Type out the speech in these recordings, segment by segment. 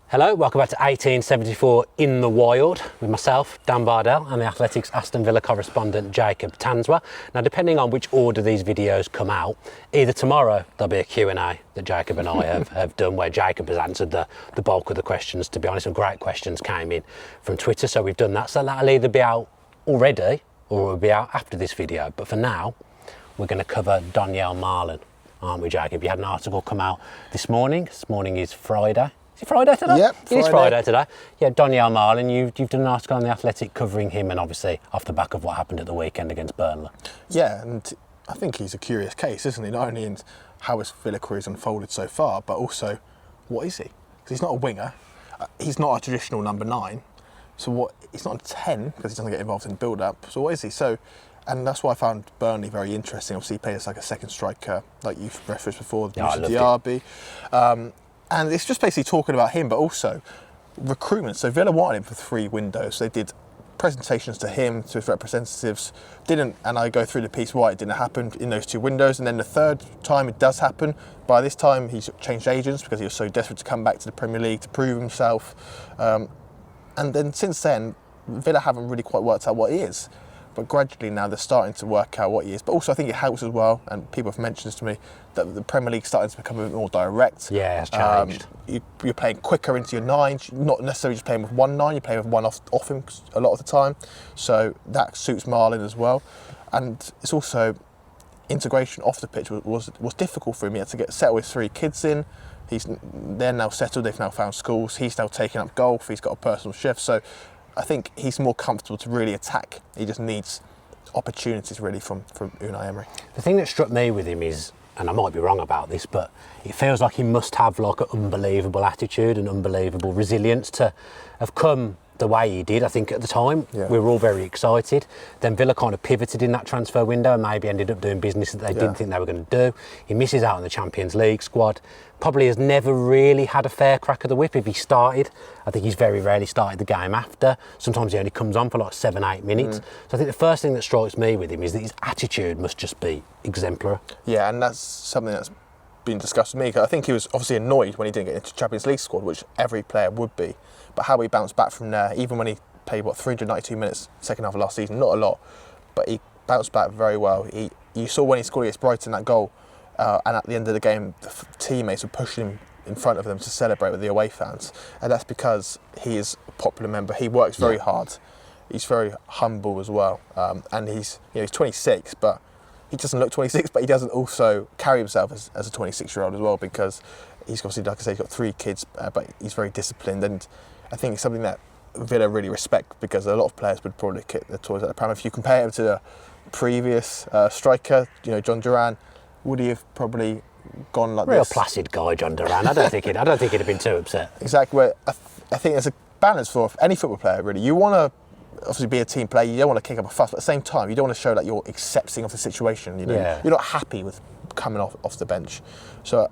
Hello, welcome back to 1874 in the Wild with myself, Dan Bardell, and the Athletics Aston Villa correspondent Jacob Tanswell. Now, depending on which order these videos come out, either tomorrow there'll be a Q&A that Jacob and I have done where Jacob has answered the bulk of the questions. To be honest, some great questions came in from Twitter, so we've done that. So that'll either be out already or it'll be out after this video. But for now, we're going to cover Donyell Malen, aren't we, Jacob? You had an article come out this morning. This morning is Friday. Is it Friday today? Yep, It is Friday today. Yeah, Donyell Malen, you've done an article on The Athletic covering him, and obviously off the back of what happened at the weekend against Burnley. Yeah, and I think he's a curious case, isn't he? Not only in how his Villa career has unfolded so far, but also, what is he? Because he's not a winger. He's not a traditional number 9. So what? He's not a 10 because he doesn't get involved in build-up. So what is he? And that's why I found Burnley very interesting. Obviously, he played as like a second striker, like you've referenced before, Diaby. And it's just basically talking about him, but also recruitment. So Villa wanted him for 3 windows. They did presentations to him, to his representatives. And I go through the piece why it didn't happen in those 2 windows. And then the third time it does happen, by this time he's changed agents because he was so desperate to come back to the Premier League to prove himself. And then since then, Villa haven't really quite worked out what he is. But gradually now they're starting to work out what he is. But also I think it helps as well, and people have mentioned this to me, that the Premier League's starting to become a bit more direct. Yeah, it's changed. You're playing quicker into your 9, not necessarily just playing with 1 9, you're playing with 1 off him a lot of the time. So that suits Malen as well. And it's also integration off the pitch was difficult for him. He had to get settled with 3 kids in. They're now settled, they've now found schools. He's now taking up golf, he's got a personal chef. So I think he's more comfortable to really attack. He just needs opportunities really from Unai Emery. The thing that struck me with him is, and I might be wrong about this, but it feels like he must have like an unbelievable attitude and unbelievable resilience to have come the way he did. I think at the time we were all very excited. Then Villa kind of pivoted in that transfer window and maybe ended up doing business that they didn't think they were going to do. He misses out on the Champions League squad. Probably has never really had a fair crack of the whip if he started. I think he's very rarely started the game after. Sometimes he only comes on for like 7-8 minutes. So I think the first thing that strikes me with him is that his attitude must just be exemplary. Yeah, and that's something that's been discussed with me. I think he was obviously annoyed when he didn't get into the Champions League squad, which every player would be. But how he bounced back from there, even when he played 392 minutes second half of last season, not a lot, but he bounced back very well. You saw when he scored against Brighton that goal, and at the end of the game, the teammates were pushing him in front of them to celebrate with the away fans, and that's because he is a popular member. He works very hard. He's very humble as well, and he's 26, but he doesn't look 26, but he doesn't also carry himself as a 26-year-old as well, because he's obviously, like I say, he's got 3 kids, but he's very disciplined, and I think it's something that Villa really respect, because a lot of players would probably kick their toys at the pram. If you compare him to the previous striker, John Duran, would he have probably gone like Real this? placid guy, John Duran. I don't think he'd have been too upset. Exactly. Where I think there's a balance for any football player, really. You want to obviously be a team player, you don't want to kick up a fuss, but at the same time, you don't want to show that you're accepting of the situation. You're not happy with coming off the bench. So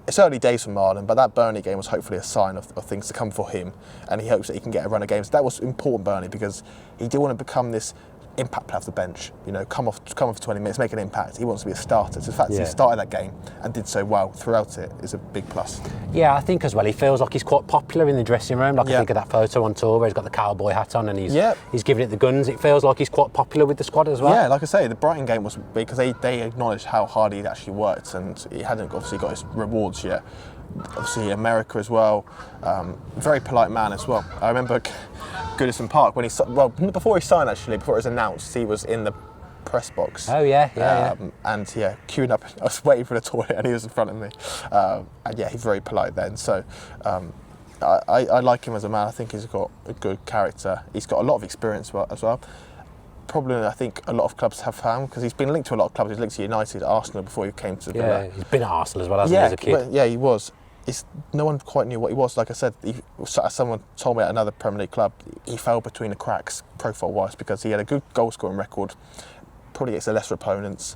it's early days for Malen, but that Burnley game was hopefully a sign of things to come for him, and he hopes that he can get a run of games. That was important, Burnley, because he did want to become this impact player off the bench. Come off for 20 minutes, make an impact. He wants to be a starter. So the fact that he started that game and did so well throughout it is a big plus. Yeah, I think as well, he feels like he's quite popular in the dressing room. I think of that photo on tour where he's got the cowboy hat on and he's giving it the guns. It feels like he's quite popular with the squad as well. Yeah, like I say, the Brighton game was big because they acknowledged how hard he'd actually worked, and he hadn't obviously got his rewards yet. Obviously America as well, very polite man as well. I remember Goodison Park when before he signed, actually, before it was announced, he was in the press box. Oh yeah. And queuing up. I was waiting for the toilet and he was in front of me. And he's very polite then. So I like him as a man. I think he's got a good character. He's got a lot of experience as well. Problem I think a lot of clubs have found, because he's been linked to a lot of clubs. He's linked to United, Arsenal before he came to Villa. Yeah, he's been at Arsenal as well, hasn't he, as a kid? Yeah, he was. No one quite knew what he was. Like I said, someone told me at another Premier League club, he fell between the cracks profile-wise, because he had a good goal-scoring record, probably against the lesser opponents.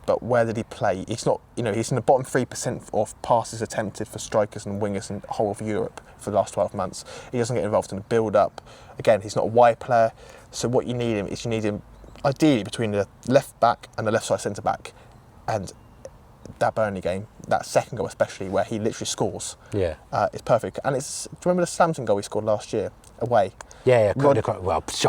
But where did he play? He's not. He's in the bottom 3% of passes attempted for strikers and wingers in the whole of Europe for the last 12 months. He doesn't get involved in the build-up. Again, he's not a wide player. So what you need him ideally between the left back and the left side centre back, and that Burnley game, that second goal especially, where he literally scores. Yeah. It's perfect. And do you remember the Samson goal he scored last year away? Yeah, shot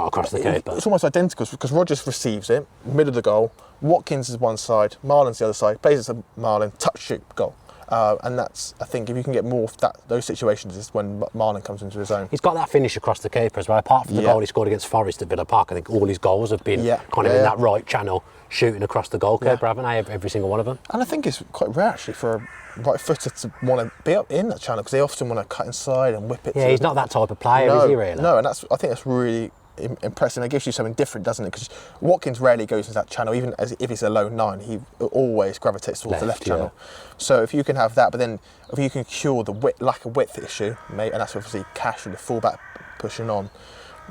across the keeper. It's almost identical because Rodgers receives it, middle of the goal. Watkins is one side, Malen's the other side. Plays it to Malen, touch shoot goal. And that's, I think, if you can get more of those situations, is when Malen comes into his own. He's got that finish across the keeper as well. Apart from the goal he scored against Forest at Villa Park, I think all his goals have been in that right channel, shooting across the goalkeeper, haven't they? Every single one of them. And I think it's quite rare actually for a right footer to want to be up in that channel, because they often want to cut inside and whip it. Yeah, he's not that type of player, is he really? No, and I think that's really impressive. It gives you something different, doesn't it? Because Watkins rarely goes into that channel, even if he's a lone 9, he always gravitates towards the left channel. So if you can have that, but then if you can cure the lack of width issue, mate, and that's obviously Cash and the fullback pushing on,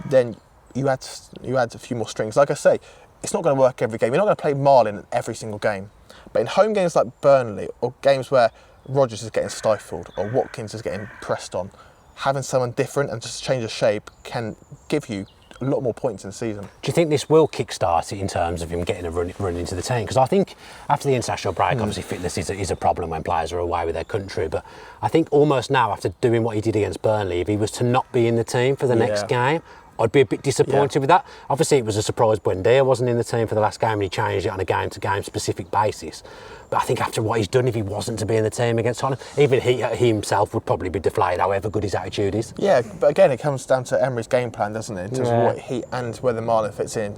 then you add a few more strings. Like I say, it's not going to work every game. You're not going to play Malen every single game, but in home games like Burnley, or games where Rodgers is getting stifled or Watkins is getting pressed on, having someone different and just change of shape can give you a lot more points in the season. Do you think this will kickstart it in terms of him getting a run into the team? Because I think after the international break, obviously fitness is a problem when players are away with their country, but I think almost now, after doing what he did against Burnley, if he was to not be in the team for the next game, I'd be a bit disappointed with that. Obviously, it was a surprise Buendia wasn't in the team for the last game and he changed it on a game-to-game specific basis. But I think after what he's done, if he wasn't to be in the team against Tottenham, even he himself would probably be deflated, however good his attitude is. Yeah, but again, it comes down to Emery's game plan, doesn't it? In terms of what he and whether Malen fits in.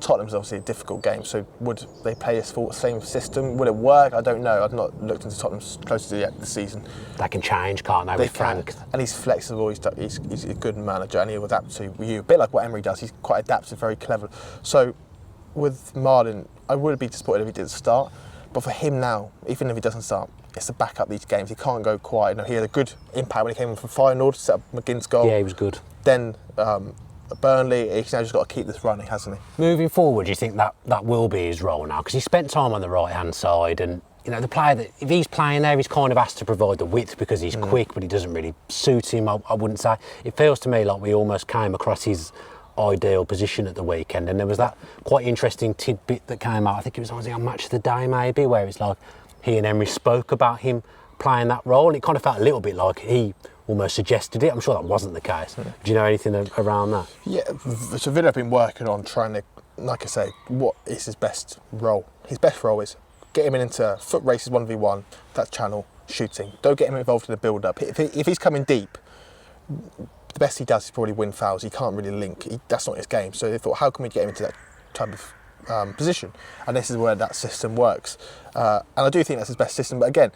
Tottenham's obviously a difficult game, so would they play the same system? Would it work? I don't know. I've not looked into Tottenham's closely yet this season. They can change, can't they, with Frank? And he's flexible, he's a good manager, and he'll adapt to you. A bit like what Emery does, he's quite adaptive, very clever. So with Malen, I would be disappointed if he didn't start, but for him now, even if he doesn't start, it's to back up these games. He can't go quiet. He had a good impact when he came in from Feyenoord to set up McGinn's goal. Yeah, he was good. Then Burnley, he's now just got to keep this running, hasn't he? Moving forward, do you think that will be his role now? Because he spent time on the right-hand side, and the player that, if he's playing there, he's kind of asked to provide the width because he's quick, but he doesn't really suit him, I wouldn't say. It feels to me like we almost came across his ideal position at the weekend, and there was that quite interesting tidbit that came out, I think it was on Match of the Day maybe, where it's like he and Emery spoke about him playing that role, and it kind of felt a little bit like he almost suggested it. I'm sure that wasn't the case. Do you know anything around that? Yeah, so Villa have been working on trying to, like I say, what is his best role? His best role is get him into foot races 1v1, that channel, shooting. Don't get him involved in the build-up. If he's coming deep, the best he does is probably win fouls. He can't really link. That's not his game. So they thought, how can we get him into that type of position? And this is where that system works. And I do think that's his best system. But again,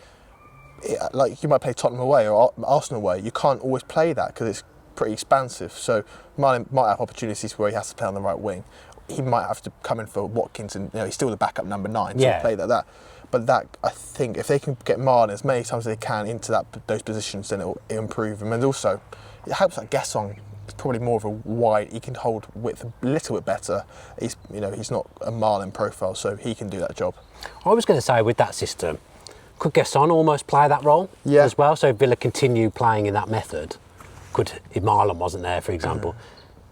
like you might play Tottenham away or Arsenal away, you can't always play that because it's pretty expansive. So Malen might have opportunities where he has to play on the right wing. He might have to come in for Watkins, and he's still the backup number 9, so play that. But that, I think, if they can get Malen as many times as they can into those positions, then it'll improve him. And also, it helps that Gesson is probably more of a wide. He can hold width a little bit better. He's not a Malen profile, so he can do that job. I was going to say, with that system, could Gesson almost play that role as well? So if Villa continue playing in that method, if Malen wasn't there, for example,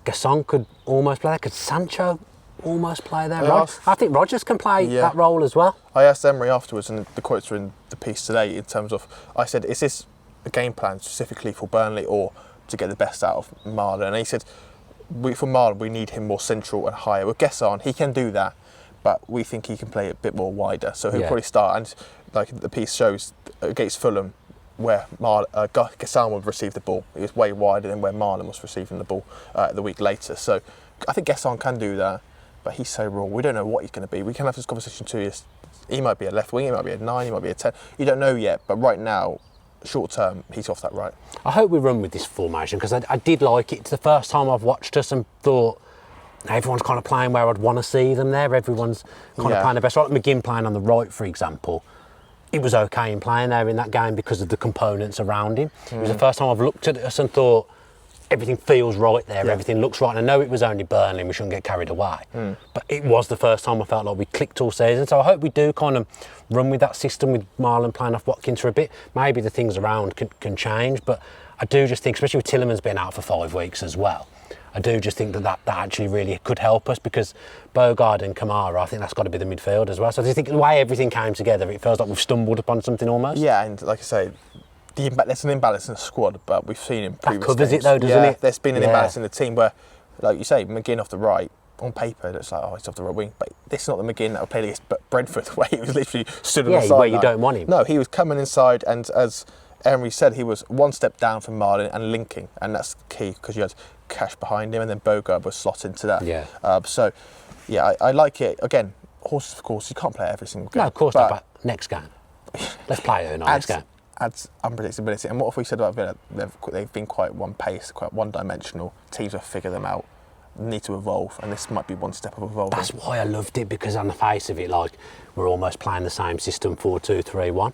Gesson could almost play that. Could Sancho almost play that role? I think Rodgers can play that role as well. I asked Emery afterwards, and the quotes were in the piece today, in terms of, I said, is this a game plan specifically for Burnley or to get the best out of Malen? And he said, for Malen, we need him more central and higher. With Gesson, he can do that, but we think he can play a bit more wider. So he'll probably start, and like the piece shows, against Fulham, where Gesson would receive the ball. He was way wider than where Malen was receiving the ball the week later. So I think Gesson can do that, but he's so raw. We don't know what he's going to be. We can have this conversation 2 years. He might be a left wing, he might be a 9, he might be a 10. You don't know yet, but right now, short term, he's off that right. I hope we run with this formation, because I did like it. It's the first time I've watched us and thought, everyone's kind of playing where I'd want to see them there. Everyone's kind of playing their best. Like McGinn playing on the right, for example. It was okay in playing there in that game because of the components around him. It was the first time I've looked at us and thought, everything feels right there, everything looks right. And I know it was only Burnley and we shouldn't get carried away. But it was the first time I felt like we clicked all season. So I hope we do kind of run with that system with Malen playing off Watkins for a bit. Maybe the things around can change, but I do just think, especially with Tielemans being out for 5 weeks as well, I do just think that actually really could help us, because Bogard and Kamara, I think that's got to be the midfield as well. So I just think the way everything came together, it feels like we've stumbled upon something almost. Yeah, and like I say, there's an imbalance in the squad, but we've seen in previous That covers games. it though, doesn't it? There's been an imbalance in the team where, like you say, McGinn off the right, on paper, it's like, oh, he's off the right wing. But this is not the McGinn that played against Brentford, where he was literally stood on the side. Where you don't want him. No, he was coming inside, and as Emery said, he was one step down from Malen and linking, and that's key, because you had Cash behind him, and then Bogard was slot into that. Yeah. So, yeah, I like it. Again, horses for course, you can't play every single game. No, of course not, but next game. Let's play it next game. Adds unpredictability. And what have we said about Villa? They've been quite one pace, quite one dimensional. Teams have figured them out, need to evolve, and this might be one step of evolving. That's why I loved it, because on the face of it, like, we're almost playing the same system, 4-2-3-1.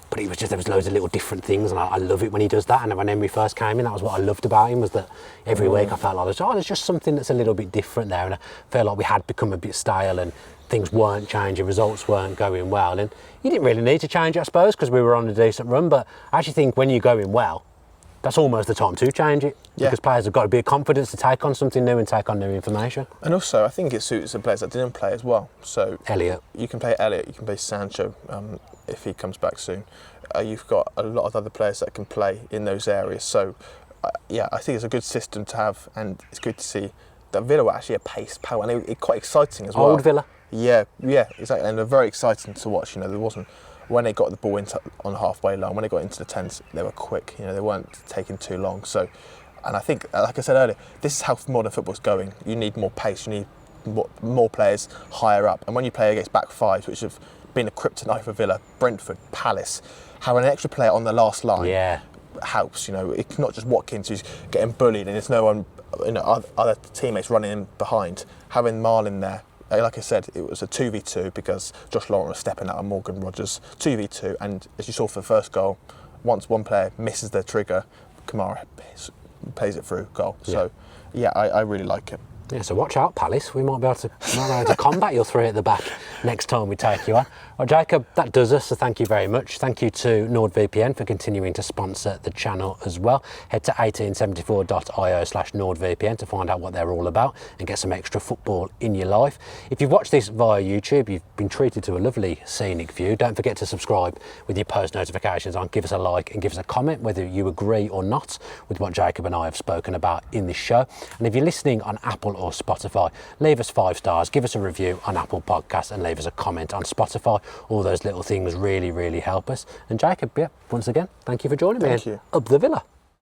But it was just, there was loads of little different things, and I love it when he does that. And when Emery first came in, that was what I loved about him, was that every week I felt like, there's just something that's a little bit different there. And I felt like we had become a bit stale, and things weren't changing, results weren't going well. And you didn't really need to change it, I suppose, because we were on a decent run. But I actually think when you're going well, that's almost the time to change it. Yeah. Because players have got to be confident to take on something new and take on new information. And also, I think it suits the players that didn't play as well. So Elliot. You can play Elliot, you can play Sancho if he comes back soon. You've got a lot of other players that can play in those areas. So, yeah, I think it's a good system to have, and it's good to see that Villa were actually a pace power, and it's quite exciting as well. Old Villa. Yeah, exactly, and they're very exciting to watch. You know, there wasn't, when they got the ball into on the halfway line, when they got into the 10s, they were quick. You know, they weren't taking too long. So, and I think, like I said earlier, this is how modern football's going. You need more pace. You need more players higher up. And when you play against back fives, which have been a kryptonite for Villa, Brentford, Palace, having an extra player on the last line helps. You know, it's not just Watkins who's getting bullied and there's no one, you know, other teammates running in behind. Having Malen there, like I said, it was a 2v2 because Josh Lawrence was stepping out of Morgan Rogers, 2v2, and as you saw for the first goal, once one player misses their trigger, Kamara plays it through, goal. So, yeah, I really like it. Yeah, so watch out, Palace. We might be able to combat your three at the back next time we take you on. Well, Jacob, that does us, so thank you very much. Thank you to NordVPN for continuing to sponsor the channel as well. Head to 1874.io/NordVPN to find out what they're all about and get some extra football in your life. If you've watched this via YouTube, you've been treated to a lovely scenic view. Don't forget to subscribe with your post notifications on. Give us a like and give us a comment whether you agree or not with what Jacob and I have spoken about in this show. And if you're listening on Apple or Spotify, leave us 5 stars, give us a review on Apple Podcasts, and leave us a comment on Spotify. All those little things really, really help us. And Jacob, once again, thank you for joining me. Thank you. Up the Villa.